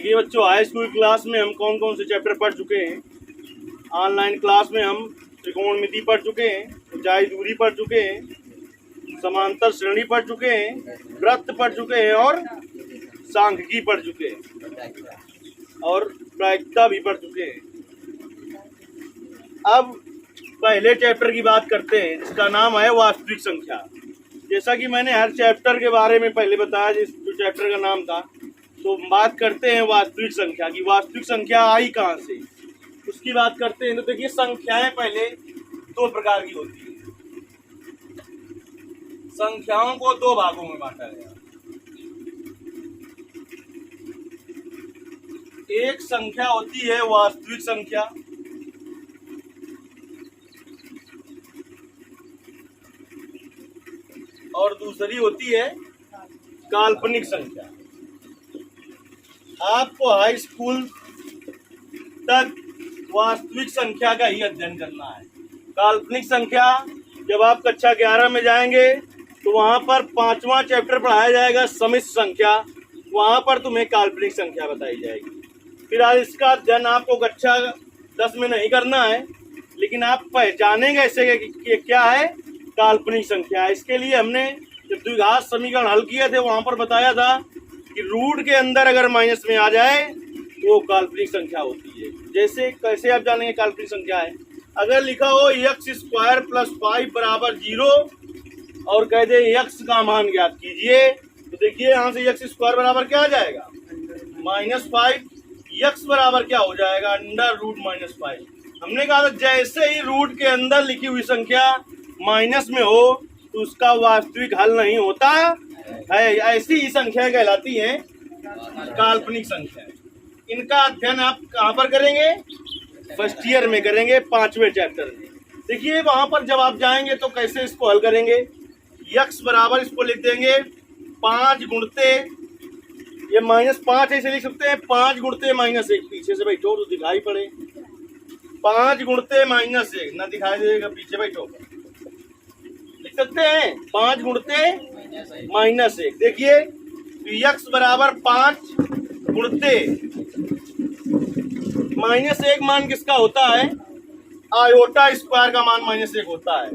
देखिए बच्चों, high school class में हम कौन कौन से चैप्टर पढ़ चुके हैं। ऑनलाइन क्लास में हम त्रिकोणमिति पढ़ चुके हैं, ऊंचाई दूरी पढ़ चुके हैं, समांतर श्रेणी पढ़ चुके हैं, वृत्त पढ़ चुके हैं और सांख्यिकी पढ़ चुके हैं और प्रायिकता भी पढ़ चुके हैं। अब पहले चैप्टर की बात करते हैं जिसका नाम है वास्तविक संख्या। जैसा कि मैंने हर चैप्टर के बारे में पहले बताया, जिस जो चैप्टर का नाम था, तो बात करते हैं वास्तविक संख्या की। वास्तविक संख्या आई कहाँ से, उसकी बात करते हैं। तो देखिए, संख्याएं पहले दो प्रकार की होती है। संख्याओं को दो भागों में बांटा गया। एक संख्या होती है वास्तविक संख्या, और दूसरी होती है काल्पनिक संख्या। आपको हाई स्कूल तक वास्तविक संख्या का ही अध्ययन करना है। काल्पनिक संख्या जब आप कक्षा 11 में जाएंगे तो वहां पर 5वां चैप्टर पढ़ाया जाएगा, समिश्र संख्या। वहां पर तुम्हें काल्पनिक संख्या बताई जाएगी। फिर आज इसका अध्ययन आपको कक्षा 10 में नहीं करना है, लेकिन आप पहचानेंगे ऐसे कि क्या है काल्पनिक संख्या। इसके लिए हमने जब द्विघात समीकरण हल किए थे वहां पर बताया था कि रूट के अंदर अगर माइनस में आ जाए तो वो काल्पनिक संख्या होती है। जैसे कैसे आप जानेंगे काल्पनिक संख्या है, अगर लिखा हो x² + 5 = 0 और कह दे x का मान ज्ञात कीजिए, तो देखिए यहाँ से x² बराबर क्या आ जाएगा, -5। x बराबर क्या हो जाएगा, √-5। हमने कहा था जैसे ही रूट के अंदर लिखी हुई संख्या माइनस में हो तो उसका वास्तविक हल नहीं होता है। ऐसी ही संख्या कहलाती है काल्पनिक संख्या। इनका अध्ययन आप कहाँ पर करेंगे, फर्स्ट ईयर में करेंगे, 5वें चैप्टर में। देखिए वहां पर जब आप जाएंगे तो कैसे इसको हल करेंगे। x बराबर इसको लिख देंगे 5 गुणते, ये -5 ऐसे लिख सकते हैं, 5 गुणते -1। पीछे से बैठो तो दिखाई पड़े, 5 गुणते -1 ना दिखाई देगा, पीछे बैठो लिख सकते हैं 5 गुणते -1। देखिए x बराबर 5 गुणते -1 मान किसका होता है, आयोटा स्क्वायर का मान -1 होता है।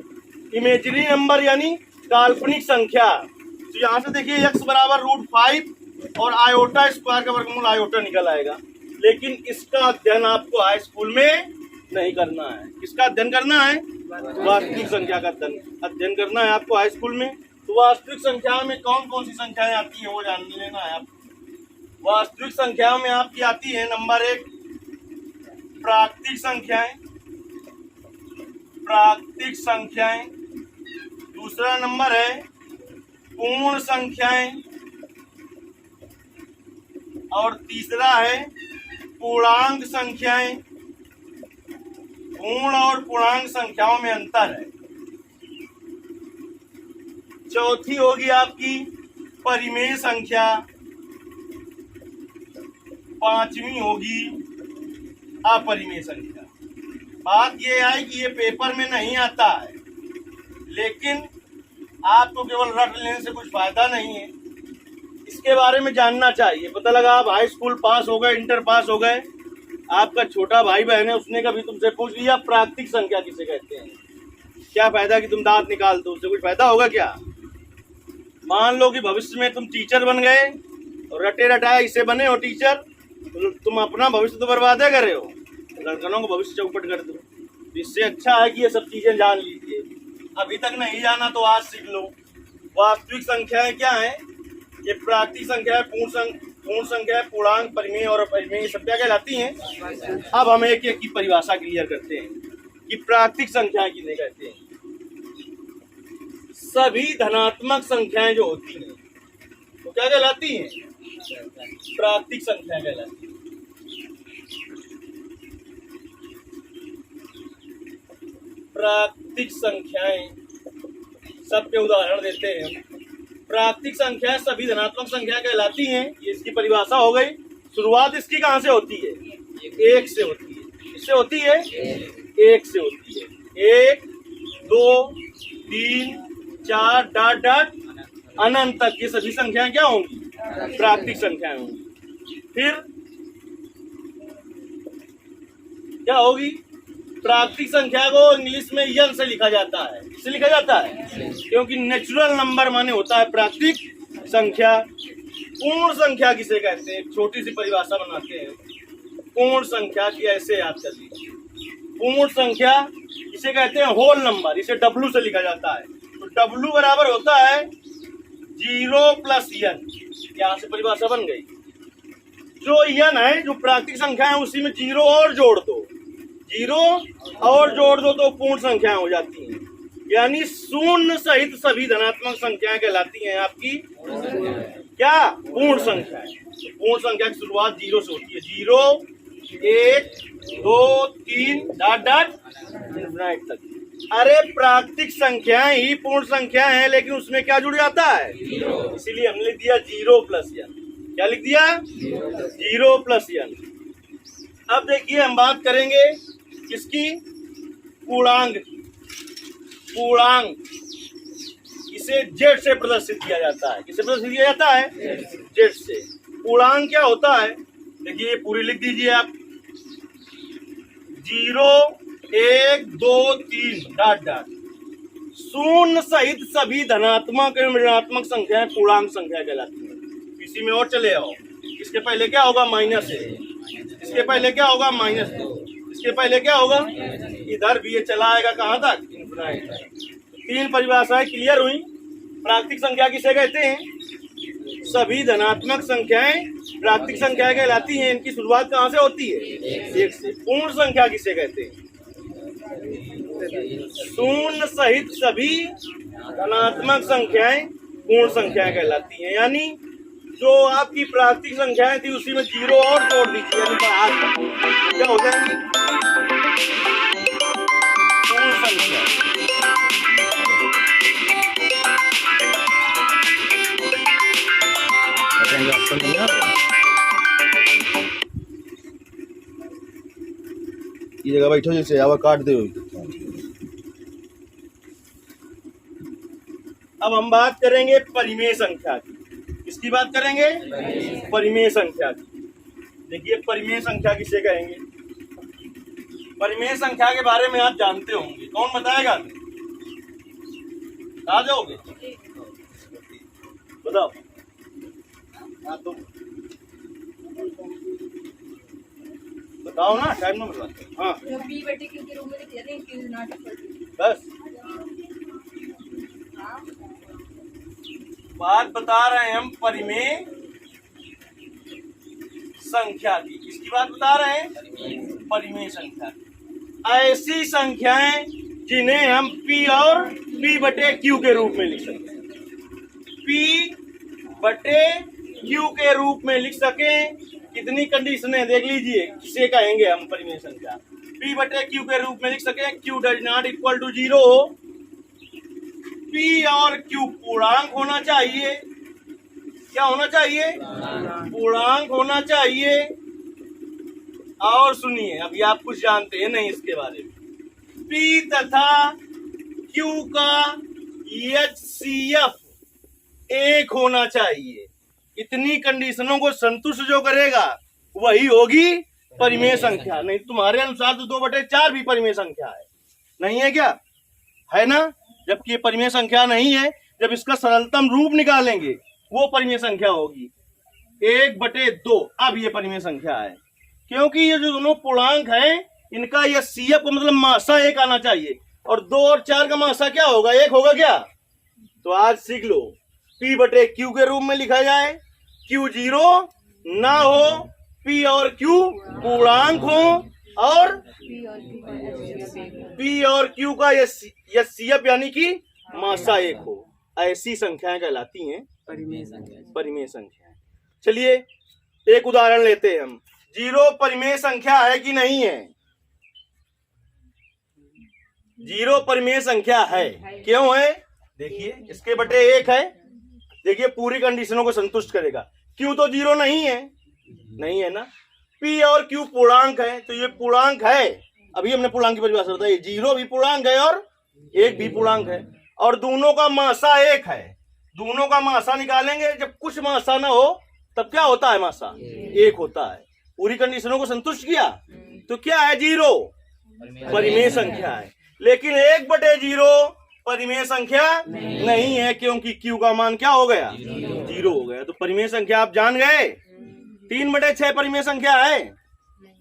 इमेजिनरी नंबर यानी काल्पनिक संख्या। तो यहाँ से देखिए x बराबर √5 और आयोटा स्क्वायर का वर्गमूल आयोटा निकल आएगा। लेकिन इसका अध्ययन आपको हाई स्कूल में नहीं करना है। किसका अध्ययन करना है, वास्तविक संख्या का अध्ययन करना है आपको हाई स्कूल में। तो वास्तविक संख्या में कौन कौन सी संख्याएं आती हैं वो जान लेना है आपको। वास्तविक संख्याओं में आपकी आती है नंबर 1 प्राकृतिक संख्याएं, प्राकृतिक संख्याएं। दूसरा नंबर है पूर्ण संख्याएं और तीसरा है पूर्णांक संख्याएं। पूर्ण और पूर्णांक संख्याओं में अंतर है। चौथी होगी आपकी परिमेय संख्या, 5वीं होगी अपरिमेय संख्या। बात यह है कि ये पेपर में नहीं आता है, लेकिन आपको केवल रट लेने से कुछ फायदा नहीं है, इसके बारे में जानना चाहिए। पता लगा आप हाई स्कूल पास हो गए, इंटर पास हो गए, आपका छोटा भाई बहन है, उसने कभी तुमसे पूछ लिया प्राकृतिक संख्या किसे कहते हैं, क्या फायदा कि तुम दांत निकाल दो, उससे कुछ फायदा होगा क्या। मान लो कि भविष्य में तुम टीचर बन गए और रटे रटाए इसे बने हो टीचर, तो तुम अपना भविष्य तो बर्बाद कर रहे हो, लड़कों को भविष्य चौपट कर दो। इससे अच्छा है कि ये सब चीजें जान लीजिए। अभी तक नहीं जाना तो आज सीख लो। वास्तविक संख्याएं क्या है, ये प्राकृतिक संख्या है, पूर्ण संख्या है, पूर्णांक, परिमेय और अपरिमेय सब क्या कहलाती हैं। अब हम एक एक की परिभाषा क्लियर करते हैं कि प्राकृतिक संख्याएं किन्हें कहते हैं। सभी धनात्मक संख्याएं जो होती हैं वो क्या कहलाती हैं, प्राकृतिक संख्याएं कहलाती हैं। प्राकृतिक संख्याएं सबके उदाहरण देते हैं। प्राकृतिक संख्याएं सभी धनात्मक संख्या कहलाती हैं। ये इसकी परिभाषा हो गई। शुरुआत इसकी कहाँ से होती है, 1 से होती है। इससे होती है 1 से होती है। 1 2 3 4 डॉट डॉट अनंत तक ये सभी संख्याएं क्या होंगी, प्राकृतिक संख्याएं होंगी। फिर क्या होगी? प्राकृतिक संख्या को इंग्लिश में यन से लिखा जाता है। इससे लिखा जाता है क्योंकि नेचुरल नंबर माने होता है प्राकृतिक संख्या। पूर्ण संख्या किसे कहते हैं? छोटी सी परिभाषा बनाते हैं पूर्ण संख्या की, ऐसे याद कर लीजिए। पूर्ण संख्या इसे कहते हैं होल नंबर, इसे W से लिखा जाता है। तो W बराबर होता है 0 प्लस n। यहाँ से परिभाषा बन गई। जो n है, जो प्राकृतिक संख्या है, उसी में 0 और जोड़ दो, 0 और जोड़ दो तो पूर्ण संख्याएं हो जाती हैं। यानी शून्य सहित सभी धनात्मक संख्याएं कहलाती हैं आपकी क्या? पूर्ण संख्या। तो पूर्ण संख्या की शुरुआत 0 से होती है। 0, 1, 2, 3 डॉट डॉट इनफिनिट तक। अरे प्राकृतिक संख्याएं ही पूर्ण संख्या है, लेकिन उसमें क्या जुड़ जाता है? इसीलिए हमने लिख दिया 0 प्लस n। क्या लिख दिया? 0 प्लस n। अब देखिए हम बात करेंगे किसकी? पूर्णांक की। पूर्णांक इसे जेड से प्रदर्शित किया जाता है। किसे प्रदर्शित किया जाता है? जेड से। पूर्णांक क्या होता है? देखिए पूरी लिख दीजिए आप। 0, 1, 2, 3 डॉट डॉट। शून्य सहित सभी धनात्मक एवं ऋणात्मक संख्याएं पूर्णांक संख्या कहलाती हैं। इसी में और चले आओ। इसके पहले क्या होगा? माइनस है। इसके पहले क्या होगा? माइनस 2। इसके पहले क्या होगा? इधर भी ये चला आएगा कहाँ तक? इनफिनिट। 3 परिभाषाएं क्लियर हुई। प्राकृतिक संख्या किसे कहते हैं? सभी धनात्मक संख्याएं प्राकृतिक संख्या कहलाती हैं। इनकी शुरुआत कहाँ से होती है? 1 से। पूर्ण संख्या किसे कहते हैं? शून्य सहित सभी धनात्मक संख्याएं पूर्ण संख्याएं कहलाती हैं। यानी जो आपकी प्राकृतिक संख्याएं थी उसी में 0 और जोड़ दीजिए, यानी क्या हो जाएंगी? पूर्ण संख्या। ये जगह बैठो जैसे आवा काट दे। अब हम बात करेंगे परिमेय संख्या की। किसकी बात करेंगे? परिमेय संख्या की। देखिए परिमेय संख्या किसे कहेंगे? परिमेय संख्या के बारे में आप जानते होंगे। कौन बताएगा? कहा जाओगे? बताओ। हाँ तो बताओ ना, टाइम ना बताते। हाँ बस बात बता रहे हैं हम परिमेय संख्या की। किसकी बात बता रहे हैं? परिमेय संख्या। ऐसी संख्याएं जिन्हें हम P और P बटे Q के रूप में लिख सकते हैं। P बटे Q के रूप में लिख सकें। कितनी कंडीशनें देख लीजिए। किसे कहेंगे हम परिमेय संख्या? P बटे Q के रूप में लिख सकें। Q does not equal to 0। P और Q पूर्णांक होना चाहिए। क्या होना चाहिए? पूर्णांक होना चाहिए। और सुनिए, अभी आप कुछ जानते हैं नहीं इसके बारे में। P तथा Q का HCF 1 होना चाहिए। इतनी कंडीशनों को संतुष्ट जो करेगा वही होगी परिमेय संख्या। नहीं तुम्हारे अनुसार तो 2/4 भी परिमेय संख्या है, नहीं है क्या? है ना? जबकि ये परिमेय संख्या नहीं है। जब इसका सरलतम रूप निकालेंगे वो परिमेय संख्या होगी 1/2। अब ये परिमेय संख्या है क्योंकि ये जो दोनों पूर्णांक हैं इनका ये CF मतलब मासा 1 आना चाहिए। और 2 और 4 का मासा क्या होगा? 1 होगा क्या? तो आज सीख लो। P बटे Q के रूप में लिखा जाए। Q 0 ना हो, P और Q पूर्णांक हो और P और Q का HCF यानी कि मासा 1 हो। ऐसी संख्याएं कहलाती हैं परिमेय संख्याएं। चलिए एक उदाहरण लेते हैं हम। 0 परिमेय संख्या है कि नहीं है? 0 परिमेय संख्या है। क्यों है? देखिए इसके बटे 1 है। देखिए पूरी कंडीशनों को संतुष्ट करेगा। Q तो 0 नहीं है, नहीं है ना? P और Q पूर्णांक है तो ये पूर्णांक है। अभी हमने पूर्णांक की परिभाषा बताई। 0 भी पूर्णांक है और 1 भी पूर्णांक है और दोनों का मासा 1 है। दोनों का मासा निकालेंगे। जब कुछ मासा ना हो तब क्या होता है? मासा 1 होता है। पूरी कंडीशनों को संतुष्ट किया। तो क्या है? 0 परिमेय संख्या है। लेकिन 1/0 परिमेय संख्या नहीं है, क्योंकि Q का मान क्या हो गया? 0 हो गया। तो परिमेय संख्या आप जान गए। 3/6 परिमेय संख्या है?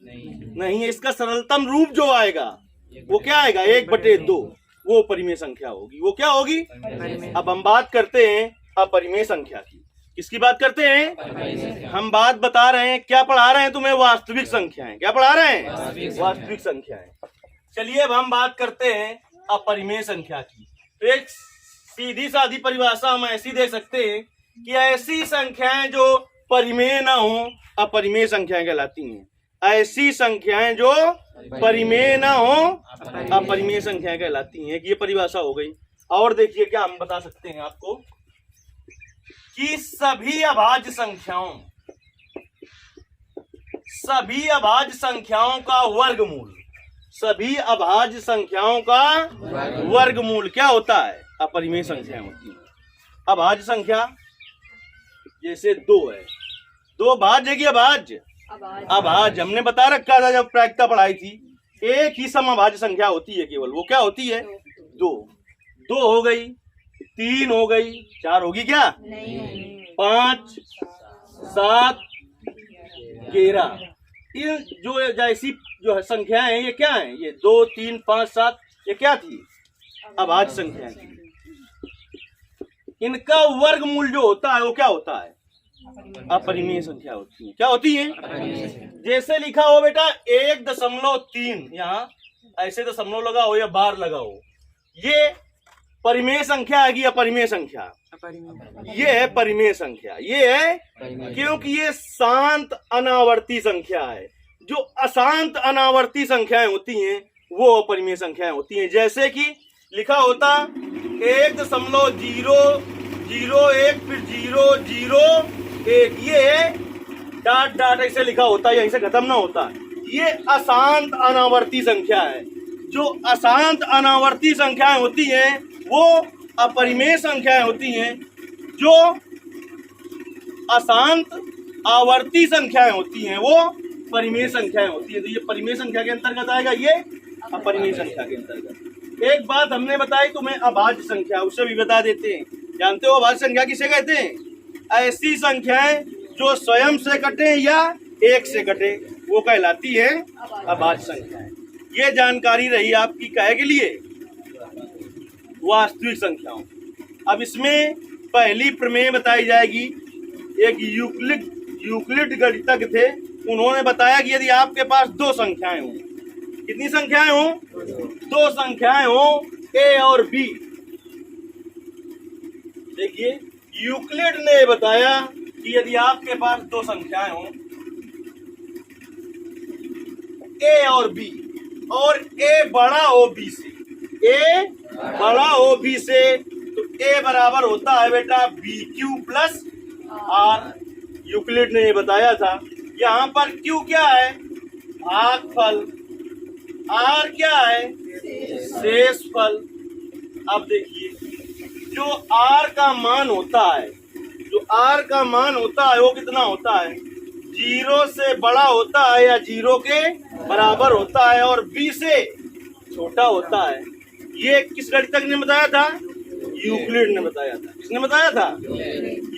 नहीं है। इसका सरलतम रूप जो आएगा वो क्या आएगा? 1/2 वो परिमेय संख्या होगी। वो क्या होगी? अब हम बात करते हैं अपरिमेय संख्या की। किसकी बात करते हैं? हम बात बता रहे हैं, क्या पढ़ा रहे हैं तुम्हें? वास्तविक संख्याएं। क्या पढ़ा रहे हैं? वास्तविक संख्याएं। चलिए अब हम बात करते हैं अपरिमेय संख्या की। तो एक सीधी सादी परिभाषा हम ऐसी दे सकते हैं कि ऐसी संख्याएं जो परिमेय ना हो अपरिमेय संख्याएं कहलाती हैं। ऐसी संख्याएं जो परिमेय ना हो अपरिमेय संख्याएं कहलाती हैं। ये परिभाषा हो गई। और देखिए क्या हम बता सकते हैं आपको कि सभी अभाज्य संख्याओं का वर्गमूल, सभी अभाज्य संख्याओं का वर्गमूल क्या होता है? अपरिमेय संख्याएं होती हैं। अभाज्य संख्या जैसे 2 है, 2 भाज्य की अभाज्य, अभाज्य हमने बता रखा था जब प्रायिकता पढ़ाई थी। एक ही समअभाज्य संख्या होती है केवल, वो क्या होती है? 2। 2 हो गई, 3 हो गई, 4 होगी क्या? 5, 7, 11। ये जो जैसी जो है संख्याएं हैं ये क्या है? ये 2, 3, 5, 7 ये क्या थी? अभाज्य संख्याएं थी। इनका वर्गमूल जो होता है वो क्या होता है? अपरिमेय संख्या होती है। क्या होती है? जैसे लिखा हो बेटा 1.3, यहाँ ऐसे दशमलव लगाओ या बार लगाओ, ये परिमेय संख्या है कि अपरिमेय संख्या? ये है परिमेय संख्या। ये है क्योंकि ये शांत अनावर्ती संख्या है। जो अशांत अनावर्ती संख्याएं होती हैं वो अपरिमेय संख्याएं होती हैं। जैसे कि लिखा होता 1.001 फिर 001, ये डॉट डॉट ऐसे लिखा होता है, यहीं से खत्म ना होता। ये अशांत अनावर्ती संख्या है। जो अशांत अनावर्ती संख्याएं होती हैं वो अपरिमेय संख्याएं होती हैं। जो अशांत आवर्ती संख्याएं होती हैं वो परिमेय संख्याएं होती है। तो ये परिमेय संख्या के अंतर्गत आएगा, ये अपरिमेय संख्या के अंतर्गत। एक बात हमने बताई तुम्हें अभाज्य संख्या, उससे भी बता देते हैं। जानते हो अभाज्य संख्या किसे कहते हैं? ऐसी संख्याएं जो स्वयं से कटे या 1 से कटे वो कहलाती है अभाज्य संख्याएं। ये जानकारी रही आपकी काहे के लिए? वास्तविक संख्याओं। अब इसमें पहली प्रमेय बताई जाएगी। एक यूक्लिड गणितज्ञ थे, उन्होंने बताया कि यदि आपके पास 2 संख्याएं हों, कितनी संख्याएं हों? 2 संख्याएं हों, ए और बी। देखिए यूक्लिड ने बताया कि यदि आपके पास 2 संख्याएं हों, ए और बी, और ए बड़ा हो बी से, ए बड़ा हो बी से, तो ए बराबर होता है बेटा BQ प्लस आर। यूक्लिड ने ये बताया था। यहाँ पर Q क्या है? भागफल। आर क्या है? शेषफल। अब देखिए जो आर का मान होता है, जो आर का मान होता है वो कितना होता है? 0 से बड़ा होता है या 0 के बराबर होता है और बी से छोटा होता है। ये किस गणितज्ञ ने बताया था? यूक्लिड ने बताया था। किसने बताया था?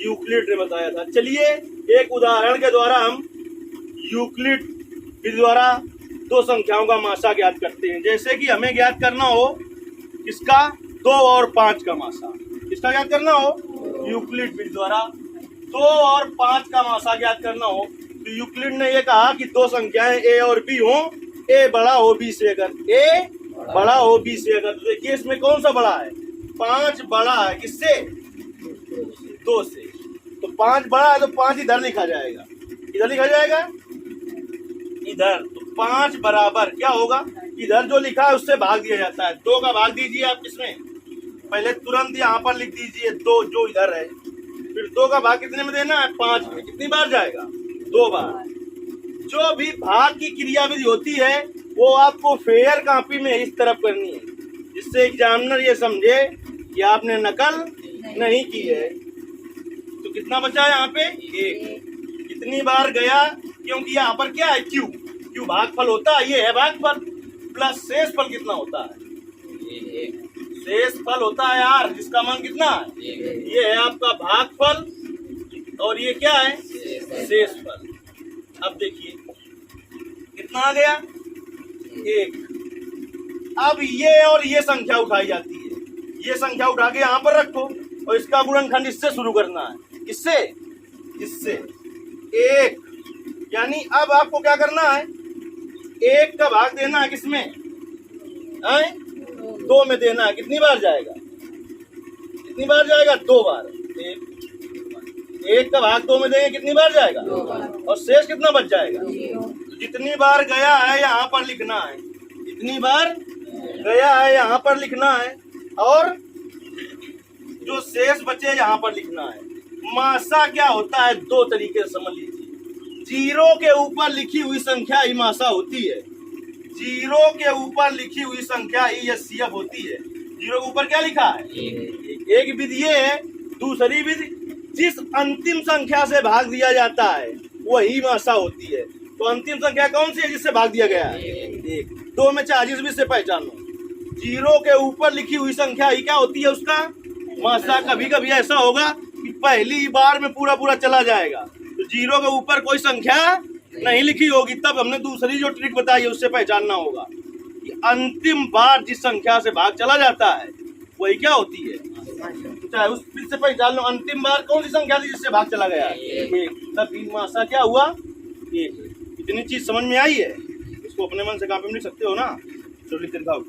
यूक्लिड ने बताया था। चलिए एक उदाहरण के द्वारा हम यूक्लिड के द्वारा 2 संख्याओं का मासा ज्ञात करते हैं। जैसे कि हमें ज्ञात करना हो किसका? 2 और 5 का मासा। किसका ज्ञात करना हो? यूक्लिड विधि द्वारा 2 और 5 का मासा ज्ञात करना हो तो यूक्लिड ने यह कहा कि 2 संख्याएं ए और बी हों, ए बड़ा हो बी से। अगर ए बड़ा हो बी से, अगर तो देखिए इसमें कौन सा बड़ा है? 5 बड़ा है। किससे? 2 से। तो 5 बड़ा है तो 5 इधर लिखा जाएगा। इधर लिखा जाएगा, इधर। तो 5 बराबर क्या होगा? इधर जो लिखा है उससे भाग दिया जाता है। 2 का भाग दीजिए आप इसमें, पहले तुरंत यहाँ पर लिख दीजिए 2 जो इधर है। फिर 2 का भाग कितने में देना है? 5 में। कितनी बार जाएगा? 2 बार। जो भी भाग की क्रियाविधि होती है वो आपको फेयर कॉपी में इस तरफ करनी है, जिससे एग्जामिनर ये समझे कि आपने नकल नहीं की है। तो कितना बचा है यहाँ पे? 1। कितनी बार गया? क्योंकि यहाँ पर क्या है? Q। क्यों भागफल होता है, ये है भागफल, प्लस शेष फल कितना होता है, शेष फल होता है यार, जिसका मान कितना है, ये है आपका भागफल और ये क्या है, शेष फल। अब देखिए कितना आ गया, 1। अब ये और ये संख्या उठाई जाती है, ये संख्या उठा के यहाँ पर रखो और इसका गुणनखंड इससे शुरू करना है, इससे 1, यानी अब आपको क्या करना है, 1 का भाग देना है किसमें, 2 में देना है। कितनी बार जाएगा, 2 बार। 1 का भाग 2 में देंगे कितनी बार जाएगा, और शेष कितना बच जाएगा, तो जितनी बार गया है यहाँ पर लिखना है, जितनी बार गया है यहाँ पर लिखना है, और जो शेष बचे यहाँ पर लिखना है। मासा क्या होता है, 2 तरीके से समझ लीजिए। 0 के ऊपर लिखी हुई संख्या ही मासा होती है, 0 के ऊपर लिखी हुई संख्या ही एचसीएफ होती है। 0 के ऊपर क्या लिखा है, एक विधि ये है, दूसरी विधि जिस अंतिम संख्या से भाग दिया जाता है वही मासा होती है। तो अंतिम संख्या कौन सी है जिससे भाग दिया गया है, 1। 2 में 4 जिस भी से पहचानो, 0 के ऊपर लिखी हुई संख्या ही क्या होती है, उसका मासा। कभी कभी ऐसा होगा कि पहली बार में पूरा पूरा चला जाएगा, तो 0 के ऊपर कोई संख्या नहीं लिखी होगी, तब हमने दूसरी जो ट्रिक बताई है उससे पहचानना होगा कि अंतिम बार जिस संख्या से भाग चला जाता है वही क्या होती है, चाहे उस फिर से पहचान लो, अंतिम बार कौन सी संख्या थी जिससे भाग चला गया, 1। तब मासा क्या हुआ, 1। इतनी चीज समझ में आई है, इसको अपने मन से कॉपी में लिख सकते हो ना, तो लिख के दिखाओ।